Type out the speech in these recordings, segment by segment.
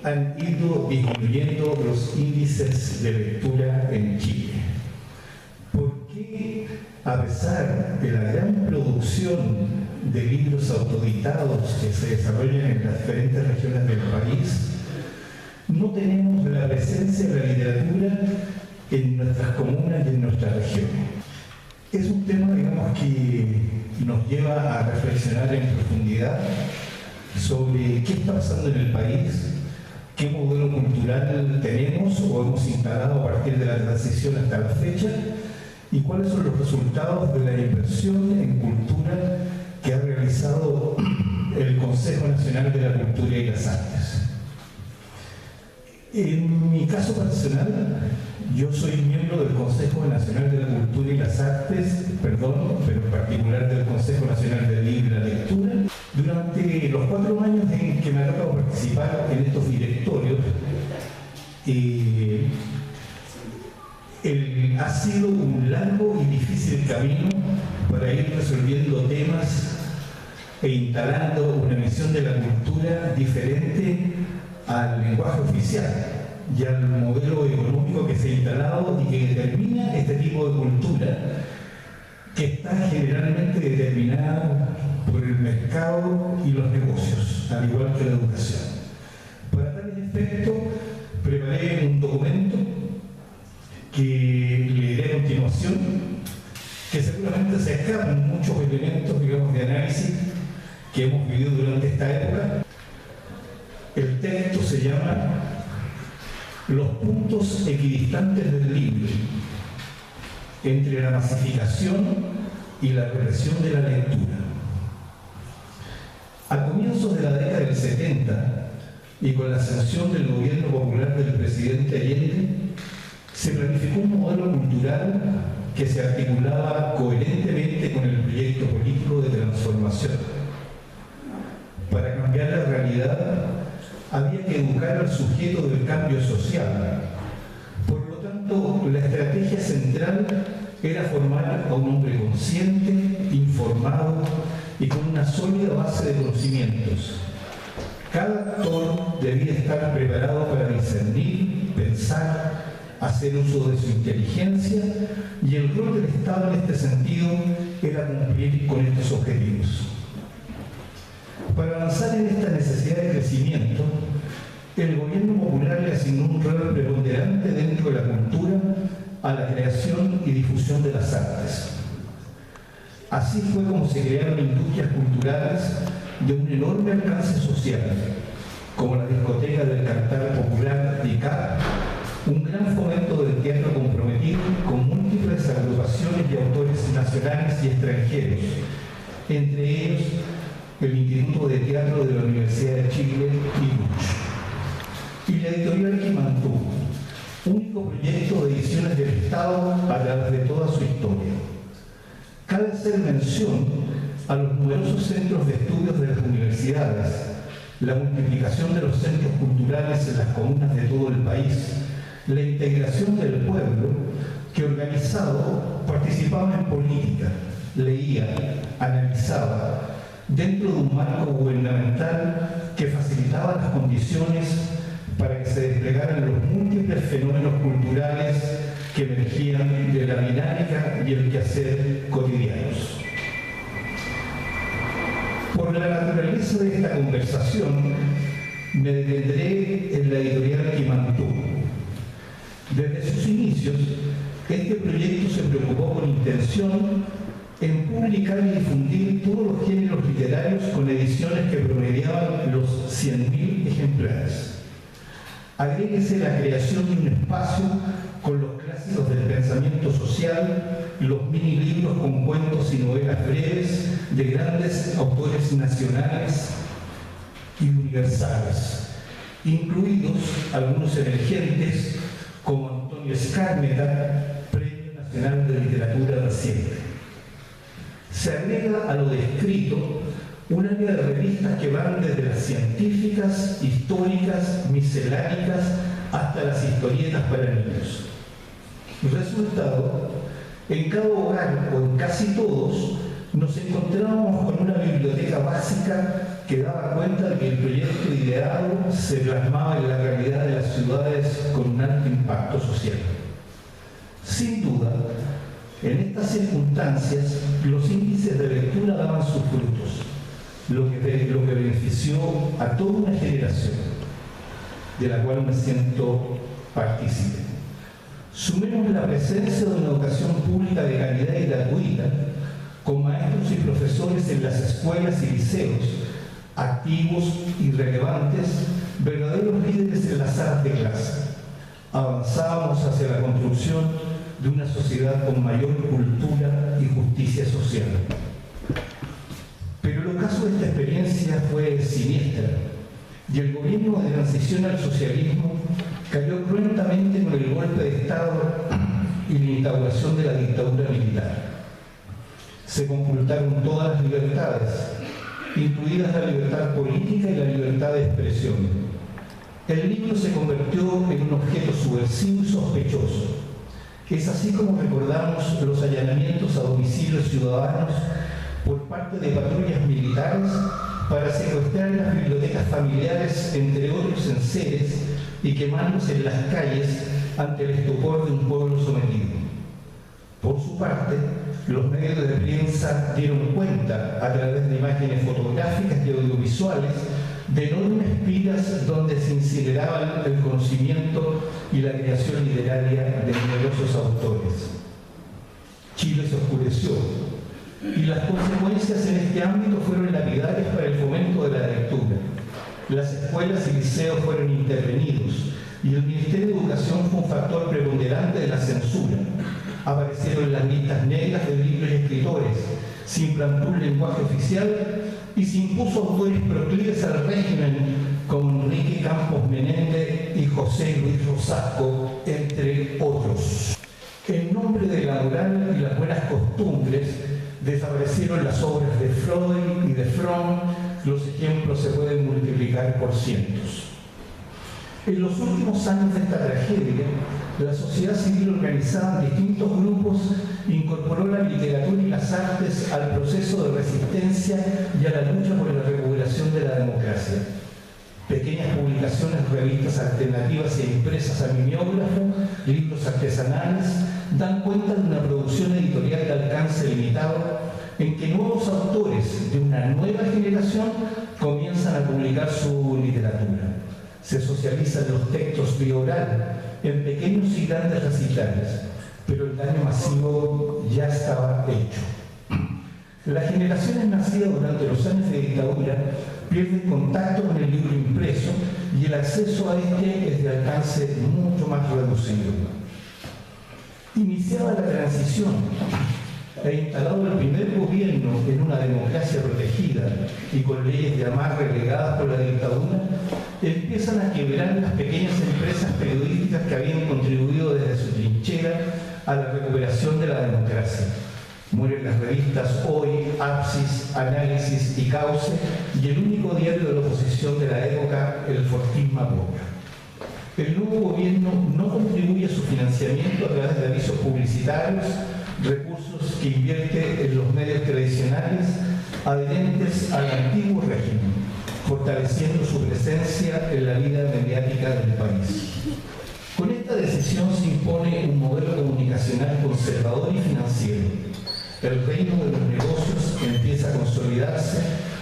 han ido disminuyendo los índices de lectura en Chile? ¿Por qué, a pesar de la gran producción de libros autoeditados que se desarrollan en las diferentes regiones del país, no tenemos la presencia de la literatura en nuestras comunas y en nuestras regiones? Es un tema, digamos, que nos lleva a reflexionar en profundidad sobre qué está pasando en el país, qué modelo cultural tenemos o hemos instalado a partir de la transición hasta la fecha, y cuáles son los resultados de la inversión en cultura que ha realizado el Consejo Nacional de la Cultura y las Artes. En mi caso personal, yo soy miembro del Consejo Nacional de la Cultura y las Artes, pero en particular del Consejo Nacional del Libro y la Lectura. Durante los 4 años en que me ha tocado participar en estos directorios, ha sido un largo y difícil camino para ir resolviendo temas e instalando una visión de la cultura diferente al lenguaje oficial y al modelo económico que se ha instalado y que determina este tipo de cultura, que está generalmente determinada por el mercado y los negocios, al igual que la educación. Para tal efecto, preparé un documento que leeré a continuación, que seguramente se escapan muchos elementos, digamos, de análisis que hemos vivido durante esta época. El texto se llama Los puntos equidistantes del libro entre la masificación y la represión de la lectura. A comienzos de la década del 70 y con la ascensión del gobierno popular del presidente Allende, se planificó un modelo cultural que se articulaba coherentemente con el proyecto político de transformación. Para cambiar la realidad, había que educar al sujeto del cambio social. Por lo tanto, la estrategia central era formar a un hombre consciente, informado y con una sólida base de conocimientos. Cada actor debía estar preparado para discernir, pensar, hacer uso de su inteligencia, y el rol del Estado en este sentido era cumplir con estos objetivos. Para avanzar en esta necesidad de crecimiento, el gobierno popular le asignó un rol preponderante dentro de la cultura a la creación y difusión de las artes. Así fue como se crearon industrias culturales de un enorme alcance social, como la discoteca del Cantar Popular DICAP, un gran fomento del teatro comprometido con múltiples agrupaciones y autores nacionales y extranjeros, entre ellos el Instituto de Teatro de la Universidad de Chile, IUCH, y la editorial Quimantú, único proyecto de ediciones del Estado a través de toda su historia. Cabe hacer mención a los numerosos centros de estudios de las universidades, la multiplicación de los centros culturales en las comunas de todo el país, la integración del pueblo que, organizado, participaba en política, leía, analizaba, dentro de un marco gubernamental que facilitaba las condiciones para que se desplegaran los múltiples fenómenos culturales que emergían de la dinámica y el quehacer cotidianos. Por la naturaleza de esta conversación, me detendré en la editorial Quimantú. Desde sus inicios, este proyecto se preocupó con intención en publicar y difundir todos los géneros literarios con ediciones que promediaban los 100.000 ejemplares. Agréguese la creación de un espacio con los clásicos del pensamiento social, los mini libros con cuentos y novelas breves de grandes autores nacionales y universales, incluidos algunos emergentes como Antonio Skármeta, Premio Nacional de Literatura reciente. Se agrega a lo descrito un área de revistas que van desde las científicas, históricas, miscelánicas, hasta las historietas para niños. Resultado, en cada hogar, o en casi todos, nos encontrábamos con una biblioteca básica que daba cuenta de que el proyecto ideado se plasmaba en la realidad de las ciudades con un alto impacto social. Sin duda, en estas circunstancias, los índices de lectura daban sus frutos, lo que benefició a toda una generación, de la cual me siento partícipe. Sumemos la presencia de una educación pública de calidad y gratuita, con maestros y profesores en las escuelas y liceos, activos y relevantes, verdaderos líderes en las salas de clase. Avanzábamos hacia la construcción de una sociedad con mayor cultura y justicia social. Pero el ocaso de esta experiencia fue siniestra, y el gobierno de transición al socialismo cayó cruentamente con el golpe de Estado y la instauración de la dictadura militar. Se conculcaron todas las libertades, incluidas la libertad política y la libertad de expresión. El libro se convirtió en un objeto subversivo y sospechoso. Es así como recordamos los allanamientos a domicilios ciudadanos por parte de patrullas militares para secuestrar las bibliotecas familiares, entre otros enseres, y quemándose en las calles ante el estupor de un pueblo sometido. Por su parte, los medios de prensa dieron cuenta, a través de imágenes fotográficas y audiovisuales, de enormes pilas donde se incineraban el conocimiento y la creación literaria de numerosos autores. Chile se oscureció, y las consecuencias en este ámbito fueron lapidarias para el fomento de la lectura. Las escuelas y liceos fueron intervenidos, y el Ministerio de Educación fue un factor preponderante de la censura. Aparecieron las listas negras de libros y escritores, se implantó un lenguaje oficial y se impuso autores proclives al régimen como Enrique Campos Menéndez y José Luis Rosasco, entre otros. En nombre de la moral y las buenas costumbres, desaparecieron las obras de Freud y de Fromm. Los ejemplos se pueden multiplicar por cientos. En los últimos años de esta tragedia, la sociedad civil organizada en distintos grupos incorporó la literatura y las artes al proceso de resistencia y a la lucha por la recuperación de la democracia. Pequeñas publicaciones, revistas alternativas e impresas a mimeógrafo, libros artesanales, dan cuenta de una producción editorial de alcance limitado en que nuevos autores de una nueva generación comienzan a publicar su literatura. Se socializan los textos vía oral en pequeños y grandes recitales, pero el daño masivo ya estaba hecho. Las generaciones nacidas durante los años de dictadura pierden contacto con el libro impreso y el acceso a este es de alcance mucho más reducido. Iniciada la transición e instalado el primer gobierno en una democracia protegida y con leyes de amarre relegadas por la dictadura, empiezan a quebrar las pequeñas empresas periodísticas que habían contribuido desde su trinchera a la recuperación de la democracia. Mueren las revistas Hoy, Apsis, Análisis y Cauce, y el único diario de la oposición de la época, el Fortín Mapoca. El nuevo gobierno no contribuye a su financiamiento a través de avisos publicitarios, recursos que invierte en los medios tradicionales adherentes al antiguo régimen, fortaleciendo su presencia en la vida mediática del país. Con esta decisión se impone un modelo comunicacional conservador y financiero. El reino de los negocios empieza a consolidarse,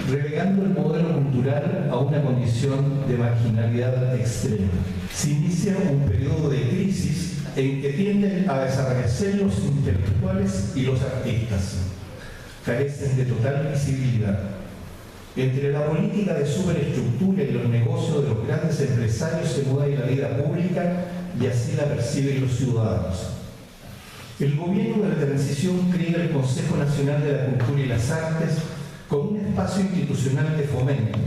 relegando el modelo cultural a una condición de marginalidad extrema. Se inicia un periodo de crisis en que tienden a desaparecer los intelectuales y los artistas. Carecen de total visibilidad. Entre la política de superestructura y los negocios de los grandes empresarios se mueve la vida pública y así la perciben los ciudadanos. El gobierno de la transición crea el Consejo Nacional de la Cultura y las Artes como un espacio institucional de fomento,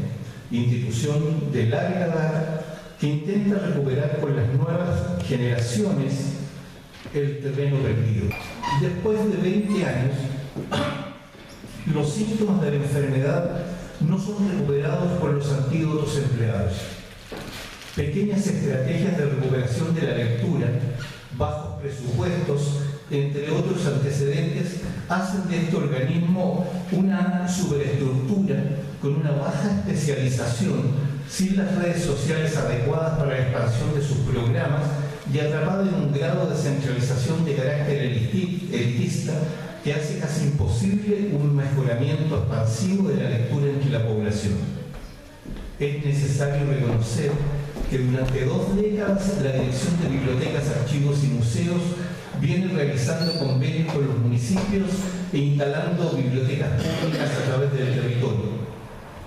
institución de larga data que intenta recuperar con las nuevas generaciones el terreno perdido. Después de 20 años, los síntomas de la enfermedad no son recuperados por los antídotos empleados. Pequeñas estrategias de recuperación de la lectura, bajos presupuestos, entre otros antecedentes, hacen de este organismo una superestructura con una baja especialización, sin las redes sociales adecuadas para la expansión de sus programas y atrapado en un grado de centralización de carácter elitista que hace casi imposible un mejoramiento expansivo de la lectura entre la población. Es necesario reconocer que durante 2 décadas la Dirección de Bibliotecas, Archivos y Museos viene realizando convenios con los municipios e instalando bibliotecas públicas a través del territorio.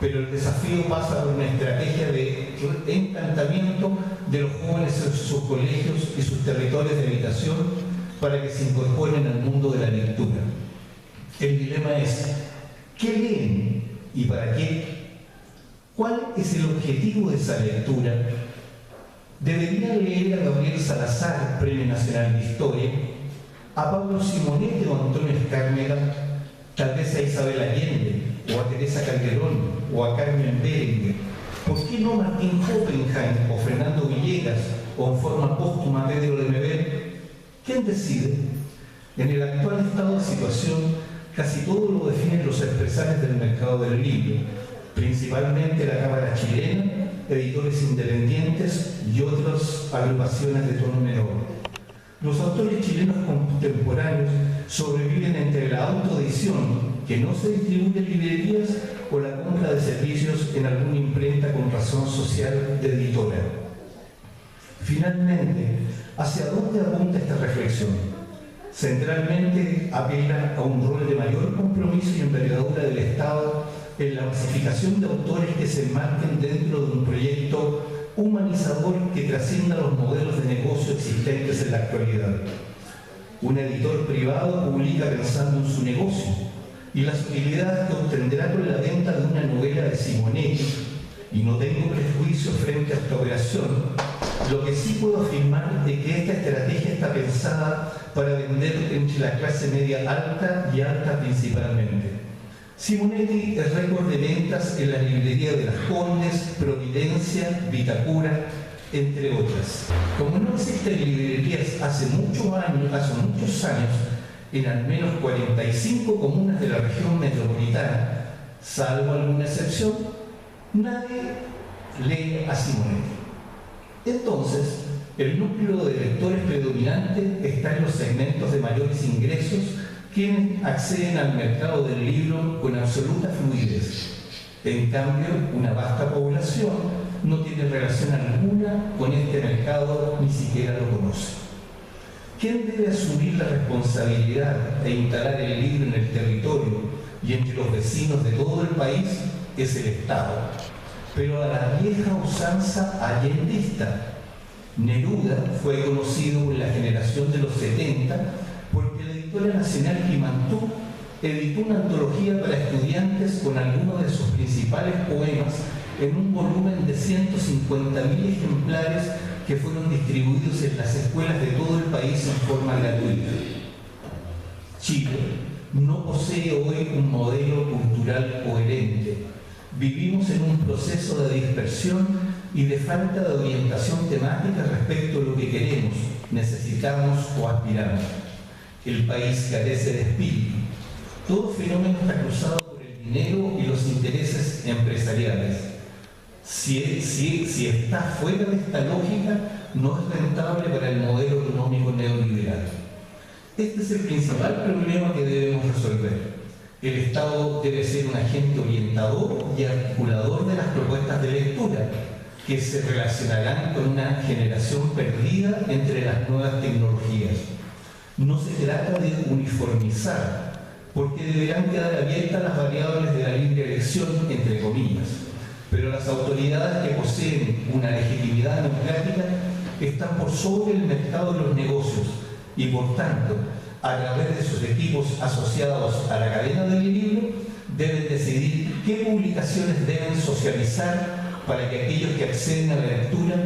Pero el desafío pasa por una estrategia de encantamiento de los jóvenes en sus colegios y sus territorios de habitación para que se incorporen al mundo de la lectura. El dilema es, ¿qué leen y para qué? ¿Cuál es el objetivo de esa lectura? ¿Debería leer a Gabriel Salazar, Premio Nacional de Historia, a Pablo Simonetti o a Antonio Escármega, tal vez a Isabel Allende, o a Teresa Calderón, o a Carmen Berenguer? ¿Por qué no Martín Oppenheim, o Fernando Villegas, o en forma póstuma Pedro Lemebel? ¿Quién decide? En el actual estado de situación, casi todo lo definen los empresarios del mercado del libro, principalmente la Cámara Chilena, editores independientes y otras agrupaciones de tono menor. Los autores chilenos contemporáneos sobreviven entre la autoedición, que no se distribuye en librerías, o la compra de servicios en alguna imprenta con razón social de editora. Finalmente, ¿hacia dónde apunta esta reflexión? Centralmente apela a un rol de mayor compromiso y envergadura del Estado en la masificación de autores que se enmarquen dentro de un proyecto humanizador que trascienda los modelos de negocio existentes en la actualidad. Un editor privado publica pensando en su negocio y las utilidades que obtendrá con la venta de una novela de Simonetti, y no tengo prejuicio frente a esta operación. Lo que sí puedo afirmar es que esta estrategia está pensada para vender entre la clase media alta y alta principalmente. Simonetti es récord de ventas en las librerías de Las Condes, Providencia, Vitacura, entre otras. Como no existen librerías hace muchos años, en al menos 45 comunas de la región metropolitana, salvo alguna excepción, nadie lee a Simonetti. Entonces, el núcleo de lectores predominante está en los segmentos de mayores ingresos, quienes acceden al mercado del libro con absoluta fluidez. En cambio, una vasta población no tiene relación alguna con este mercado, ni siquiera lo conoce. ¿Quién debe asumir la responsabilidad de instalar el libro en el territorio y entre los vecinos de todo el país? Es el Estado, pero a la vieja usanza allendista. Neruda fue conocido en la generación de los 70 porque la editora nacional Quimantú editó una antología para estudiantes con algunos de sus principales poemas en un volumen de 150.000 ejemplares que fueron distribuidos en las escuelas de todo el país en forma gratuita. Chile no posee hoy un modelo cultural coherente. Vivimos en un proceso de dispersión y de falta de orientación temática respecto a lo que queremos, necesitamos o aspiramos. El país carece de espíritu. Todo fenómeno está cruzado por el dinero y los intereses empresariales. Si está fuera de esta lógica, no es rentable para el modelo económico neoliberal. Este es el principal problema que debemos resolver. El Estado debe ser un agente orientador y articulador de las propuestas de lectura, que se relacionarán con una generación perdida entre las nuevas tecnologías. No se trata de uniformizar, porque deberán quedar abiertas las variables de la libre elección, entre comillas, pero las autoridades que poseen una legitimidad democrática están por sobre el mercado de los negocios y, por tanto, a través de sus equipos asociados a la cadena del libro, deben decidir qué publicaciones deben socializar para que aquellos que acceden a la lectura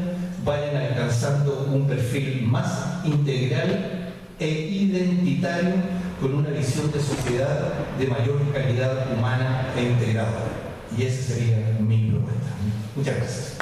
vayan alcanzando un perfil más integral e identitario, con una visión de sociedad de mayor calidad humana e integrada. Y esa sería mi propuesta. Muchas gracias.